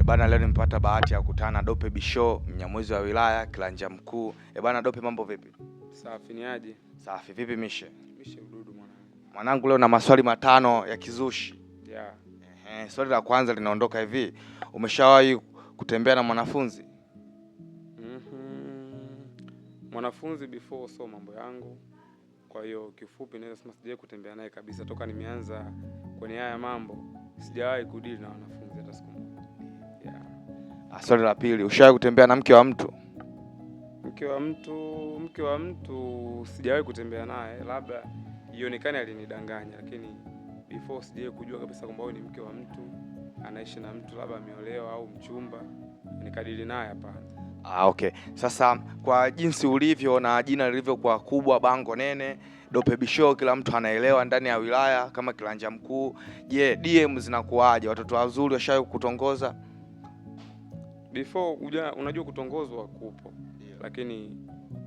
Bana, leo nimepata bahati ya kukutana na Dope Bisho, Mnyamwezi wa wilaya Kilanja Mkuu. Bana Dope, mambo vipi? Safi, ni aje? Safi. Vipi mishe? Mishe ududu mwanangu. Mwanangu, leo na maswali matano ya kizushi. Yeah. Swali la kwanza linaondoka hivi. Umeshawahi kutembea na mwanafunzi? Mwanafunzi before so mambo yangu. Kwa hiyo kifupi naweza sema sijawahi kutembea naye kabisa toka nimeanza kwenye haya mambo. Sijawahi kudili na wanafunzi hata siku moja. Yeah. Swali la pili, ushawahi kutembea na mke wa mtu? Mke wa mtu sijawahi kutembea naye, labda ionekane alinidanganya, lakini before sijawahi kujua kabisa kwamba huyu ni mke wa mtu, anaishi na mtu, labda ameolewa au mchumba, nikadili naye hapana. Okay. Sasa kwa jinsi ulivyo na jina lilivyokuwa kubwa, bango nene, Dope Bisho, kila mtu anaelewa ndani ya wilaya kama Kilanja Mkuu. Je, DM zinakuaje? Watoto wazuri washawahi kukutongoza? Before unajua kutongozwa kupo, lakini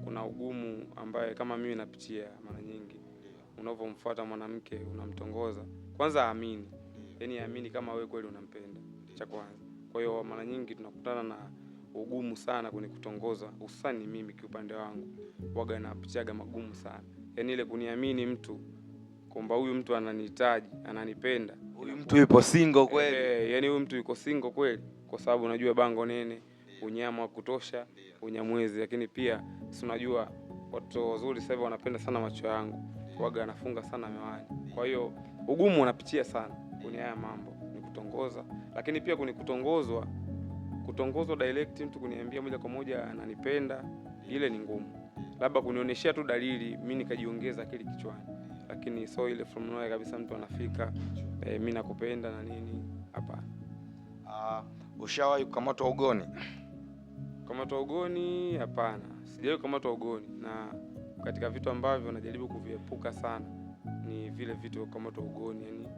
kuna ugumu ambaye kama mimi napitia mara nyingi. Unavomfuata mwanamke unamtongoza, kwanza aamini. Yaani aamini kama wewe kweli unampenda, cha kwanza. Kwa hiyo mara nyingi tunakutana na ugumu sana kwenye kutongoza, hususani mimi kiupande wangu. Waga napitiaga magumu sana. Yaani ile kuniamini mtu kwamba huyu mtu ananihitaji, ananipenda. Huyu mtu yupo single kweli? Yaani huyu mtu yuko single kweli, kwa sababu unajua bango nene, unyama wa kutosha, Unyamwezi, lakini pia si unajua watu wazuri sasa hivi wanapenda sana macho yangu. Waga anafunga sana miwani. Kwa hiyo ugumu unapitia sana kwenye haya mambo ni kutongoza, lakini pia kwenye kutongozwa direct mtu kuniambia moja kwa moja ananipenda, ile ni ngumu. Labda kunionyeshia tu dalili mimi nikajiongeza akili kichwani. Lakini so ile from nowhere kabisa mtu anafika mimi nakupenda na nini, hapana. Ushawahi kukamatwa ugoni? Kukamatwa ugoni hapana. Sijawahi kukamatwa ugoni, na katika vitu ambavyo najaribu kuviepuka sana ni vile vitu kukamatwa ugoni. Yani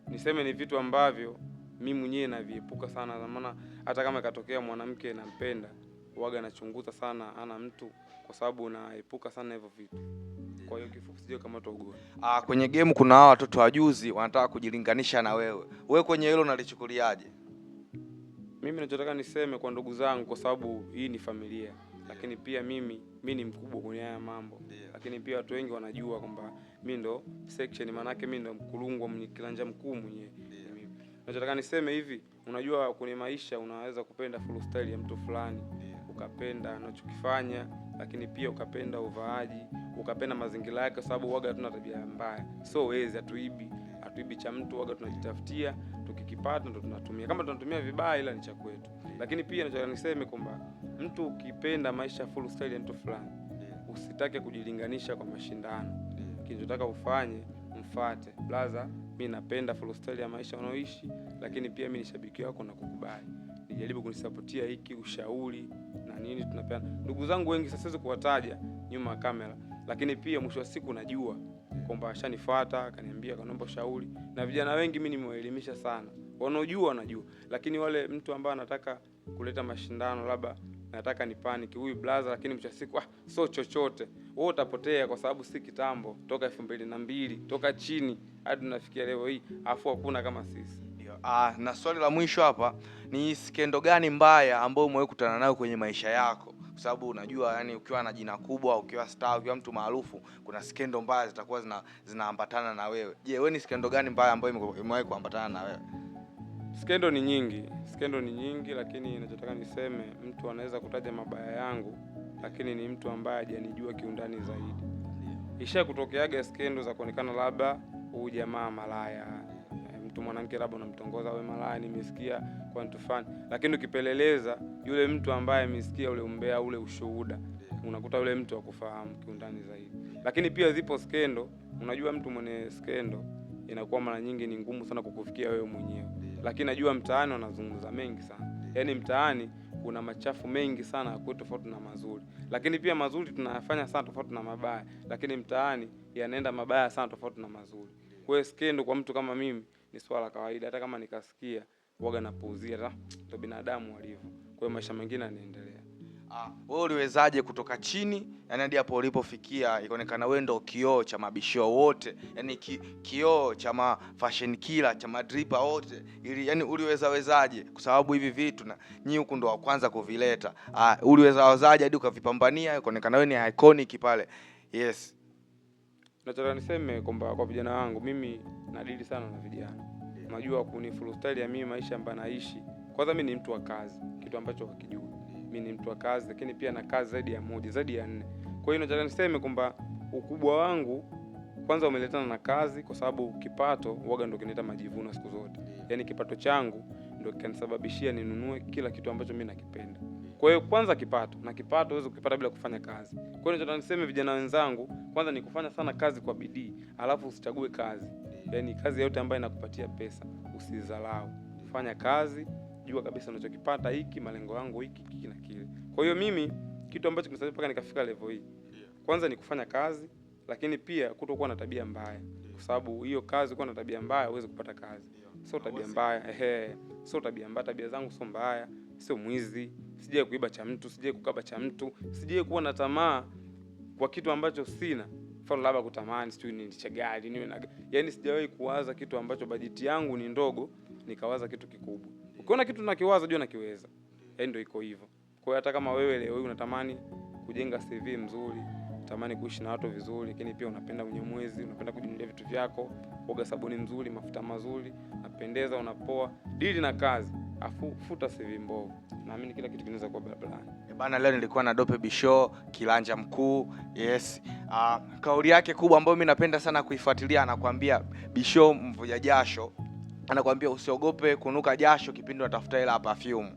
niseme ni vitu ambavyo mimi mwenyewe naviepuka sana, maana hata kama ikatokea mwanamke nampenda, huaga nachunguza sana ana mtu, kwa sababu naepuka sana hivyo vitu. Kwa hiyo kifupi sijawahi kukamatwa ugoni. Kwenye game kuna hao watoto wajuzi wanataka kujilinganisha na wewe. Wewe kwenye hilo unalichukuliaje? Mimi ninachotaka niseme kwa ndugu zangu, kwa sababu hii ni familia, lakini pia mimi ni mkubwa kwenye haya mambo. Lakini pia watu wengi wanajua kwamba mimi ndo section, maana yake mimi ndo mkulungwa mwenye Kilanja Mkuu mwenyewe. Ninachotaka niseme hivi, unajua kwenye maisha unaweza kupenda full style ya mtu fulani, ukapenda anachokifanya, lakini pia ukapenda uvaaji, ukapenda mazingira yake, kwa sababu waga hatuna tabia mbaya. So wezi hatuibi cha mtu, waga tunajitafutia, tukikipata ndo tunatumia. Kama tunatumia vibaya, ila ni cha kwetu. Lakini pia nataka niseme kwamba mtu ukipenda maisha full style ya mtu fulani, usitake kujilinganisha kwa mashindano. Kinachotaka ufanye, mfuate. Blaza, mimi napenda full style ya maisha unaoishi, lakini pia mimi ni shabiki wako na kukubali. Nijaribu kunisupportia hiki, ushauri na nini tunapeana. Ndugu zangu wengi sasa siwezi kuwataja nyuma ya kamera, lakini pia mwisho wa siku najua kwamba ashanifuata, akaniambia kanaomba ushauri. Na vijana wengi mimi nimewaelimisha sana. Wanaojua wanajua, lakini wale mtu ambaye anataka kuleta mashindano, labda nataka ni panic huyu blaza, lakini mwisho wa siku so chochote, wewe utapotea, kwa sababu si kitambo toka 2002 toka chini hadi tunafikia leo hii, afu hakuna kama sisi. Na swali la mwisho hapa, ni skendo gani mbaya ambayo umewahi kukutana nayo kwenye maisha yako? Kwa sababu unajua yani ukiwa na jina kubwa, ukiwa star, ukiwa mtu maarufu, kuna skendo mbaya zitakuwa zinaambatana na wewe. Je, wewe ni skendo gani mbaya ambayo imewahi kuambatana na wewe? Skendo ni nyingi, lakini ninachotaka niseme, mtu anaweza kutaja mabaya yangu, lakini ni mtu ambaye hajanijua kiundani zaidi. Isha kutokeaga skendo za kuonekana labda huyu jamaa malaya, mtu mwanamke labda unamtongoza wewe malaya, nimesikia kwa mtu fulani, lakini ukipeleleza yule mtu ambaye amesikia ule umbea, ule ushuhuda, unakuta yule mtu akufahamu kiundani zaidi. Lakini pia zipo skendo, unajua mtu mwenye skendo inakuwa mara nyingi ni ngumu sana kukufikia wewe mwenyewe. Lakini najua mtaani wanazungumza mengi sana. Yaani mtaani kuna machafu mengi sana kwa tofauti na mazuri. Lakini pia mazuri tunayafanya sana tofauti na mabaya. Lakini mtaani yanaenda mabaya sana tofauti na mazuri. Kwa hiyo skendo kwa mtu kama mimi ni swala kawaida. Hata kama nikasikia huaga napuuzia, ndio binadamu walivyo. Kwa hiyo maisha mengine yanaendelea. Wewe uliwezaje kutoka chini yani hadi hapo ulipofikia ikaonekana wewe ndio kioo cha mabishio wote, yani kioo cha ma fashion killer cha madripa wote, ili yani uliwezaje? Kwa sababu hivi vitu na nyinyi huku ndo wa kwanza kuvileta. Uliwezaje hadi ukavipambania ikaonekana wewe ni iconic pale? Yes. Nataka niseme kwamba kwa vijana wangu mimi nadili sana na vijana. Unajua kuni full style ya mimi maisha ambayo naishi. Kwanza mimi ni mtu wa kazi, kitu ambacho hakijui. Mimi ni mtu wa kazi lakini pia na kazi zaidi ya moja, zaidi ya 4. Kwa hiyo nataka niseme kwamba ukubwa wangu kwanza umeletana na kazi, kwa sababu kipato huaga ndio kinaleta majivuno siku zote. Yaani kipato changu ndio kikanisababishia ninunue kila kitu ambacho mimi nakipenda. Kwa hiyo kwanza kipato, na kipato huwezi kukipata bila kufanya kazi. Kwa hiyo nataka niseme vijana wenzangu, kwanza ni kufanya sana kazi kwa bidii, alafu usichague kazi. Yaani kazi yote ambayo inakupatia pesa usidharau. Fanya kazi, jua kabisa unachokipata hiki, malengo yangu hiki na kile. Kwa hiyo mimi kitu ambacho kimesaidia mpaka nikafika level hii, kwanza ni kufanya kazi, lakini pia kutokuwa na tabia mbaya. Kwa sababu hiyo kazi kuwa na tabia mbaya huwezi kupata kazi. Sio tabia mbaya, sio tabia mbaya, tabia zangu sio mbaya, sio mwizi, sije kuiba cha mtu, sije kukaba cha mtu, sije kuwa na tamaa kwa kitu ambacho sina. Mfano labda kutamani sijui ni cha gari, niwe na yaani sijawahi kuwaza kitu ambacho bajeti yangu ni ndogo nikawaza kitu kikubwa. Ukiona kitu nakiwaza jua nakiweza. Yaani ndio iko hivyo. Kwa hiyo hata kama wewe leo unatamani kujenga CV mzuri, unatamani kuishi na watu vizuri, lakini pia unapenda unyamwezi, unapenda kujinunulia vitu vyako, kuoga sabuni nzuri, mafuta mazuri, unapendeza, unapoa, dili na kazi, afu futa CV mbovu. Naamini kila kitu kinaweza kuwa barabarani. Bana, leo nilikuwa na Dope Bisho, kilanja mkuu. Yes. Kauli yake kubwa ambayo mimi napenda sana kuifuatilia, anakuambia Bisho mvuja jasho. Anakuambia usiogope kunuka jasho kipindi unatafuta hela perfume.